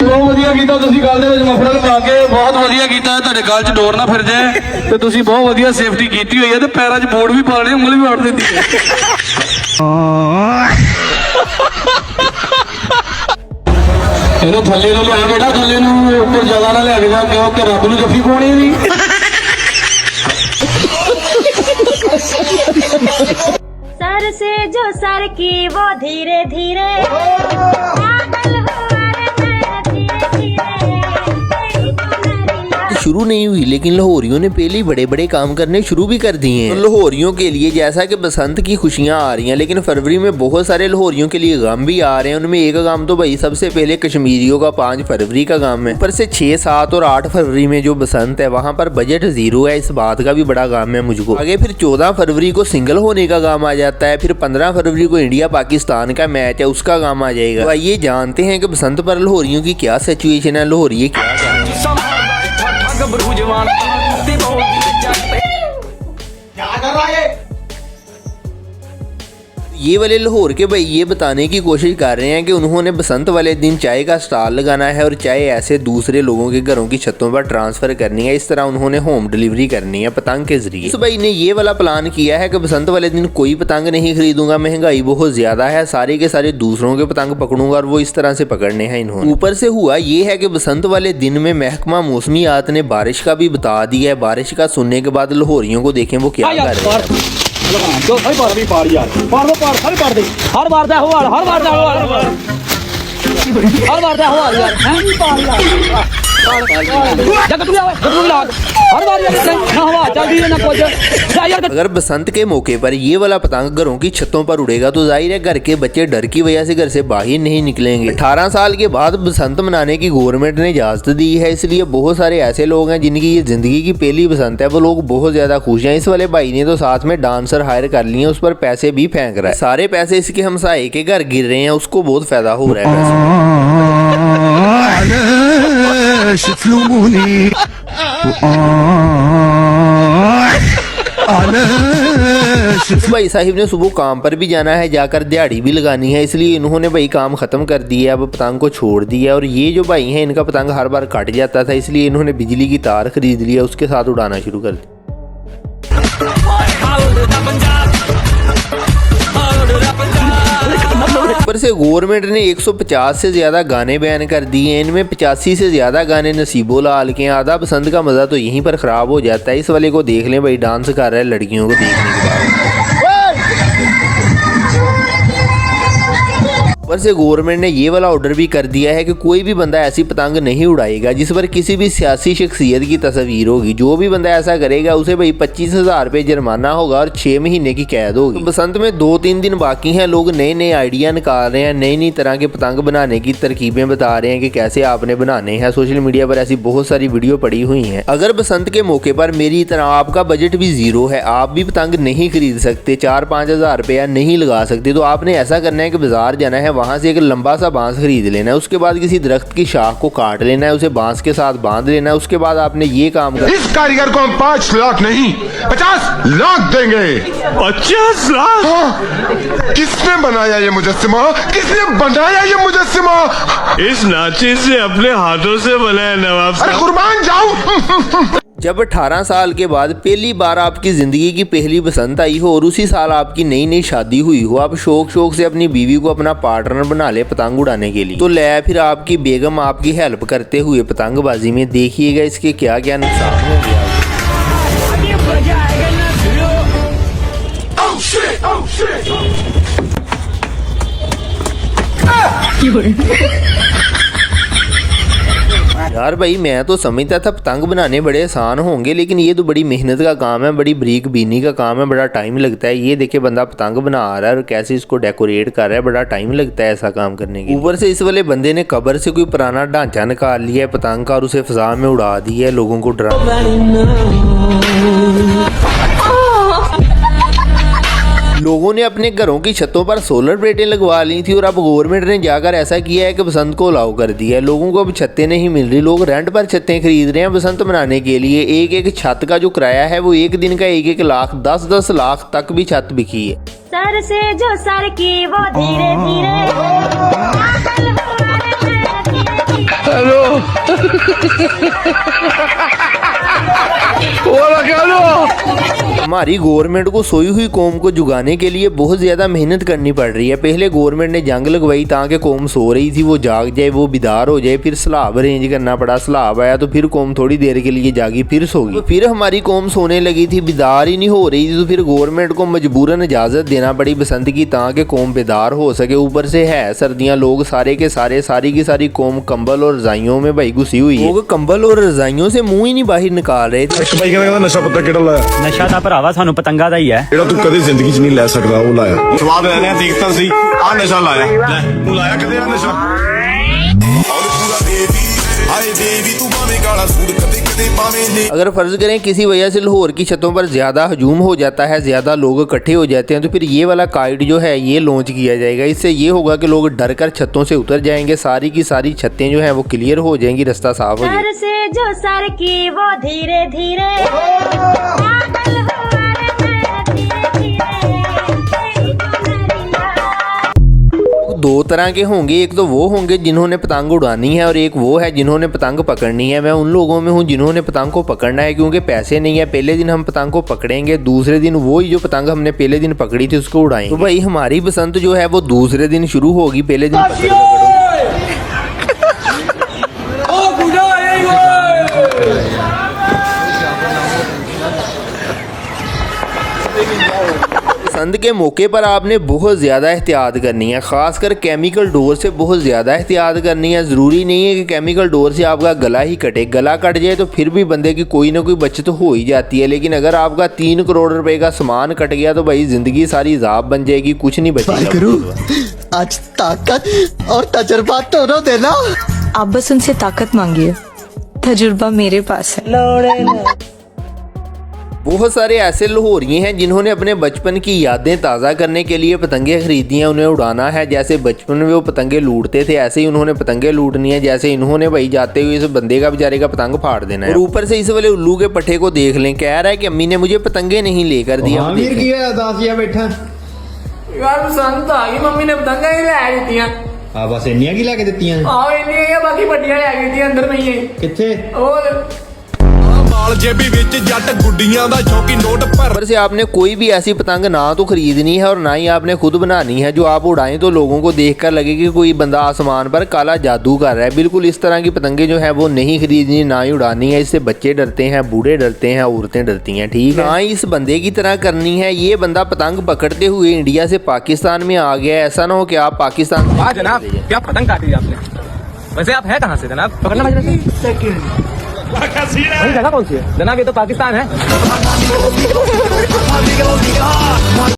बहुत वधिया कीता तुसीं गल दे विच मफलर पा के बहुत वधिया कीता तुहाडे गल च डोर ना फिर जाए ते तुसीं बहुत वधिया सेफ्टी कीती हुई है ते पैरां च बोर्ड भी पा लेने उंगली भी अड़ दिंदी है ਇਹਨੂੰ ਥੱਲੇ ਨੂੰ ਲਿਆ ਬੇਟਾ ਥੱਲੇ ਨੂੰ ਉੱਪਰ ਜ਼ਿਆਦਾ ਨਾ ਲੈ ਕੇ ਜਾ ਕਿਉਂਕਿ ਰੱਬ ਨੂੰ ਜੱਫੀ ਪਾਉਣੀ ਨਹੀਂ सर से जो सर की वो धीरे धीरे पागल हुआ रे मैं धीरे धीरे शुरू नहीं हुई लेकिन लाहौरियों ने पहले ही बड़े बड़े काम करने शुरू भी कर दिए हैं। लाहौरियों के लिए जैसा कि बसंत की खुशियां आ रही हैं लेकिन फरवरी में बहुत सारे लाहौरियों के लिए गम भी आ रहे हैं। उनमें एक गम तो भाई सबसे पहले कश्मीरियों का 5 फरवरी का गम है। ऊपर से 6, 7 और 8 फरवरी में जो बसंत है वहाँ पर बजट 0 है, इस बात का भी बड़ा गम है मुझको। आगे फिर 14 फरवरी को सिंगल होने का गम आ जाता है। फिर 15 फरवरी को इंडिया पाकिस्तान का मैच है, उसका गम आ जाएगा। तो आइए जानते हैं कि बसंत पर लाहौरियों की क्या सिचुएशन है, लाहौरी क्या कर रहा है ये वाले लाहौर के भाई ये बताने की कोशिश कर रहे हैं कि उन्होंने बसंत वाले दिन चाय का स्टॉल लगाना है और चाय ऐसे दूसरे लोगों के घरों की छतों पर ट्रांसफर करनी है। इस तरह उन्होंने होम डिलीवरी करनी है पतंग के जरिए। तो भाई ने ये वाला प्लान किया है कि बसंत वाले दिन कोई पतंग नहीं खरीदूंगा, महंगाई बहुत ज्यादा है, सारे के सारे दूसरों के पतंग पकड़ूंगा और वो इस तरह से पकड़ने हैं इन्होंने। ऊपर से हुआ ये है कि बसंत वाले दिन में महकमा मौसमियात ने बारिश का भी बता दिया है। बारिश का सुनने के बाद लाहौरियों को देखें वो क्या कर रहे हैं। जो भाई पार भी पार यार पार वो पार सारे पार दे हर बार दा हो हर बार दा हो यार हैं पार यार जब तू आवे जब तू लाग हर बार यार ना हवा चल रही है ना कुछ यार। अगर बसंत के मौके पर ये वाला पतंग घरों की छतों पर उड़ेगा तो जाहिर है घर के बच्चे डर की वजह से घर से बाहर नहीं निकलेंगे। 18 साल के बाद बसंत मनाने की गवर्नमेंट ने इजाजत दी है, इसलिए बहुत सारे ऐसे लोग हैं जिनकी ये जिंदगी की पहली बसंत है, वो लोग बहुत ज्यादा खुश हैं। इस वाले भाई ने तो साथ में डांसर हायर कर लिए, उस पर पैसे भी फेंक रहा है। सारे पैसे इसके हमसाये के घर गिर रहे हैं, उसको बहुत फायदा हो रहा है। भाई साहिब ने सुबह काम पर भी जाना है, जाकर दिहाड़ी भी लगानी है, इसलिए इन्होंने भाई काम खत्म कर दिया, अब पतंग को छोड़ दिया। और ये जो भाई हैं इनका पतंग हर बार कट जाता था, इसलिए इन्होंने बिजली की तार खरीद लिया, उसके साथ उड़ाना शुरू कर दिया। ऊपर से गवर्नमेंट ने 150 से ज्यादा गाने बैन कर दिए हैं, इनमें 85 से ज्यादा गाने नसीबो लाल के। आधा बसंत का मजा तो यहीं पर खराब हो जाता है। इस वाले को देख लें भाई डांस कर रहा है लड़कियों को देखने के बाद। ऊपर से गवर्नमेंट ने ये वाला ऑर्डर भी कर दिया है कि कोई भी बंदा ऐसी पतंग नहीं उड़ाएगा जिस पर किसी भी सियासी शख्सियत की तस्वीर होगी। जो भी बंदा ऐसा करेगा उसे भाई 25,000 रुपये जुर्माना होगा और 6 महीने की कैद होगी। तो बसंत में 2-3 दिन बाकी हैं, लोग नए नए आइडिया निकाल रहे हैं, नई नई तरह के पतंग बनाने की तरकीबें बता रहे हैं कि कैसे आपने बनाने हैं। सोशल मीडिया पर ऐसी बहुत सारी वीडियो पड़ी हुई हैं। अगर बसंत के मौके पर मेरी तरह आपका बजट भी 0 है, आप भी पतंग नहीं खरीद सकते, 4-5 हज़ार रुपया नहीं लगा सकते, तो आपने ऐसा करना है कि बाजार जाना है, वहां से एक लंबा सा बांस खरीद लेना है, उसके बाद किसी दरख्त की शाख को काट लेना है, उसे बांस के साथ बांध लेना है। उसके बाद आपने ये काम करना, इस कारीगर को हम 5 लाख नहीं 50 लाख देंगे। 50 लाख? हाँ। किसने बनाया ये मुजस्सिमा? किसने बनाया ये मुजस्सिमा? इस नाचिज से अपने हाथों से बनाया नवाब साहब। अरे कुर्बान जाऊं। जब 18 साल के बाद पहली बार आपकी ज़िंदगी की पहली बसंत आई हो और उसी साल आपकी नई नई शादी हुई हो, आप शौक से अपनी बीवी को अपना पार्टनर बना ले पतंग उड़ाने के लिए, तो ले फिर आपकी बेगम आपकी हेल्प करते हुए पतंगबाजी में, देखिएगा इसके क्या क्या नुकसान होंगे। यार भाई मैं तो समझता था पतंग बनाने बड़े आसान होंगे, लेकिन ये तो बड़ी मेहनत का काम है, बड़ी बरीक बीनी का काम है, बड़ा टाइम लगता है। ये देखे बंदा पतंग बना रहा है और कैसे इसको डेकोरेट कर रहा है, बड़ा टाइम लगता है ऐसा काम करने के। ऊपर से इस वाले बंदे ने कब्र से कोई पुराना ढांचा निकाल लिया है पतंग का और उसे फिजा में उड़ा दिया है, लोगों को डरा। लोगों ने अपने घरों की छतों पर सोलर प्लेटें लगवा ली थी और अब गवर्नमेंट ने जाकर ऐसा किया है कि बसंत को अलाउ कर दिया है। लोगों को अब छतें नहीं मिल रही, लोग रेंट पर छतें खरीद रहे हैं बसंत मनाने के लिए। एक छत का जो किराया है वो एक दिन का 1-1 लाख 10-10 लाख तक भी छत बिकी है। सर से जो सर की वो धीरे धीरे हमारी गवर्नमेंट को सोई हुई कौम को जुगाने के लिए बहुत ज़्यादा मेहनत करनी पड़ रही है। पहले गवर्नमेंट ने जंग लगवाई ताकि कौम सो रही थी वो जाग जाए, वो बेदार हो जाए, फिर सलाब अरेंज करना पड़ा, सलाब आया तो फिर कौम थोड़ी देर के लिए जागी फिर सोगी, फिर हमारी कौम सोने लगी थी, बेदार ही नहीं हो रही थी, तो फिर गवर्नमेंट को मजबूरन इजाज़त देना पड़ी बसंत की ताकि कौम बेदार हो सके। ऊपर से है सर्दियाँ, लोग सारे के सारे सारी की सारी कौम कंबल और रजाइयों में भाई घुसी हुई है। लोग कंबल और रजाइयों से मुँह ही नहीं बाहर निकाल रहे थे। भाई कहना नशा पत्ता केड़ा लाया नशा ਤਾਂ ਭਰਾਵਾ ਸਾਨੂੰ ਪਤੰਗਾ ਦਾ ਹੀ ਹੈ ਜਿਹੜਾ ਤੂੰ ਕਦੇ ਜ਼ਿੰਦਗੀ 'ਚ ਨਹੀਂ ਲੈ ਸਕਦਾ ਉਹ ਲਾਇਆ ਸਵਾਦ ਲੈ ਰਿਹਾ ਦੇਖਤਾ ਸੀ ਆ ਨਸ਼ਾ ਲਾਇਆ ਲੈ ਤੂੰ ਲਾਇਆ ਕਦੇ ਆ ਨਸ਼ਾ अगर फर्ज करें किसी वजह से लाहौर की छतों पर ज़्यादा हजूम हो जाता है, ज़्यादा लोग इकट्ठे हो जाते हैं, तो फिर ये वाला काइड जो है ये लॉन्च किया जाएगा। इससे ये होगा कि लोग डर कर छतों से उतर जाएंगे, सारी की सारी छतें जो हैं वो क्लियर हो जाएंगी, रास्ता साफ हो जाएगा। सर से जो सर की वो धीरे धीरे पागल हुआ रे मैं धीरे धीरे दो तरह के होंगे, एक तो वो होंगे जिन्होंने पतंग उड़ानी है और एक वो है जिन्होंने पतंग पकड़नी है। मैं उन लोगों में हूँ जिन्होंने पतंग को पकड़ना है, क्योंकि पैसे नहीं है। पहले दिन हम पतंग को पकड़ेंगे, दूसरे दिन वो ही जो पतंग हमने पहले दिन पकड़ी थी उसको उड़ाएंगे। तो भाई हमारी बसंत जो है वो दूसरे दिन शुरू होगी, पहले दिन बसंत के मौके पर आपने बहुत ज़्यादा एहतियात करनी है, ख़ासकर केमिकल डोर से बहुत ज़्यादा एहतियात करनी है। ज़रूरी नहीं है कि केमिकल डोर से आपका गला ही कटे, गला कट जाए तो फिर भी बंदे की कोई ना कोई बचत हो ही जाती है, लेकिन अगर आपका 3 करोड़ रुपए का सामान कट गया तो भाई ज़िंदगी सारी ज़ाब बन जाएगी, कुछ नहीं बचेगा। आज ताकत और तजुर्बा दोनों देना। आप बस उनसे ताकत मांगिए, तजुर्बा मेरे पास है। बहुत सारे ऐसे लाहौरिये हैं जिन्होंने अपने बचपन की यादें ताज़ा करने के लिए पतंगे खरीदी हैं, उन्हें उड़ाना है। जैसे बचपन में वो पतंगे लूटते थे ऐसे ही उन्होंने पतंगे लूटनी है, जैसे इन्होंने भाई जाते हुए इस बंदे का बेचारे का पतंग फाड़ देना है। और ऊपर से इस वाले उल्लू के पट्टे को देख लें, कह रहा है कि अम्मी ने मुझे पतंगे नहीं लेकर दिया। बैठा यार बसंत आ गई, मम्मी ने पतंगा ही लै दित्तियां। बस इन्नियां की लैके दित्तियां? ਆਹ ਇੰਨੀਆਂ ਬਾਕੀ ਵੱਡੀਆਂ ਲੈ ਗਈ ਤੀ ਅੰਦਰ ਪਈਆਂ किथे? ਉਹ ऊपर से आपने कोई भी ऐसी पतंग ना तो खरीदनी है और ना ही आपने खुद बनानी है जो आप उड़ाएं तो लोगों को देखकर लगे कि कोई बंदा आसमान पर काला जादू कर रहा है। बिल्कुल इस तरह की पतंगे जो है वो नहीं खरीदनी, ना ही उड़ानी है। इससे बच्चे डरते हैं, बूढ़े डरते हैं, औरतें डरती हैं, ठीक है। ना ही इस बंदे की तरह करनी है। ये बंदा पतंग पकड़ते हुए इंडिया से पाकिस्तान में आ गया, ऐसा ना हो कि आप पाकिस्तान जनाब क्या पतंग काटी आपने? वैसे आप है कहाँ से जनाब? पकड़ना वही जगह कौन सी है जनाब? ये तो पाकिस्तान है।